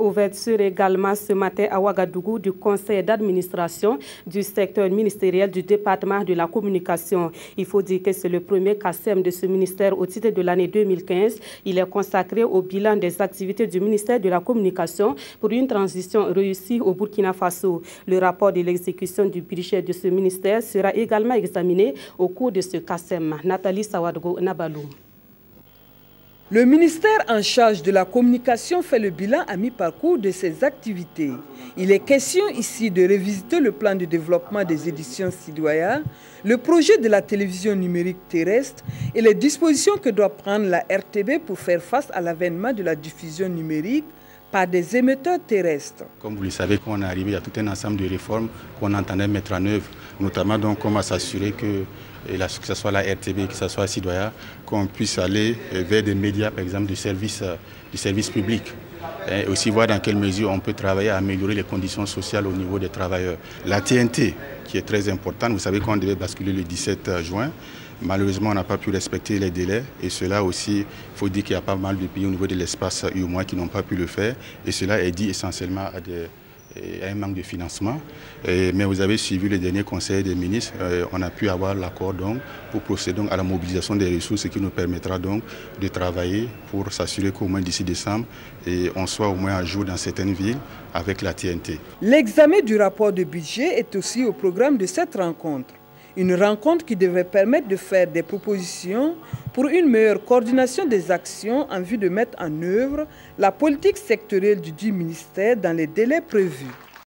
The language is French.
Ouverture également ce matin à Ouagadougou du conseil d'administration du secteur ministériel du département de la communication. Il faut dire que c'est le premier CACEM de ce ministère au titre de l'année 2015. Il est consacré au bilan des activités du ministère de la communication pour une transition réussie au Burkina Faso. Le rapport de l'exécution du budget de ce ministère sera également examiné au cours de ce CACEM. Nathalie Sawadgo Nabalou. Le ministère en charge de la communication fait le bilan à mi-parcours de ses activités. Il est question ici de revisiter le plan de développement des éditions Sidoya, le projet de la télévision numérique terrestre et les dispositions que doit prendre la RTB pour faire face à l'avènement de la diffusion numérique par des émetteurs terrestres. Comme vous le savez, quand on est arrivé, il y a tout un ensemble de réformes qu'on entendait mettre en œuvre, notamment donc comment s'assurer que ce soit la RTB, que ce soit Sidoya, qu'on puisse aller vers des médias, par exemple, du service public. Et aussi voir dans quelle mesure on peut travailler à améliorer les conditions sociales au niveau des travailleurs. La TNT, qui est très importante, vous savez qu'on devait basculer le 17 juin. Malheureusement, on n'a pas pu respecter les délais et cela aussi, il faut dire qu'il y a pas mal de pays au niveau de l'espace UOMOA qui n'ont pas pu le faire et cela est dû essentiellement à un manque de financement. Mais vous avez suivi le dernier conseil des ministres, on a pu avoir l'accord pour procéder à la mobilisation des ressources qui nous permettra donc de travailler pour s'assurer qu'au moins d'ici décembre, on soit au moins à jour dans certaines villes avec la TNT. L'examen du rapport de budget est aussi au programme de cette rencontre. Une rencontre qui devrait permettre de faire des propositions pour une meilleure coordination des actions en vue de mettre en œuvre la politique sectorielle du dit ministère dans les délais prévus.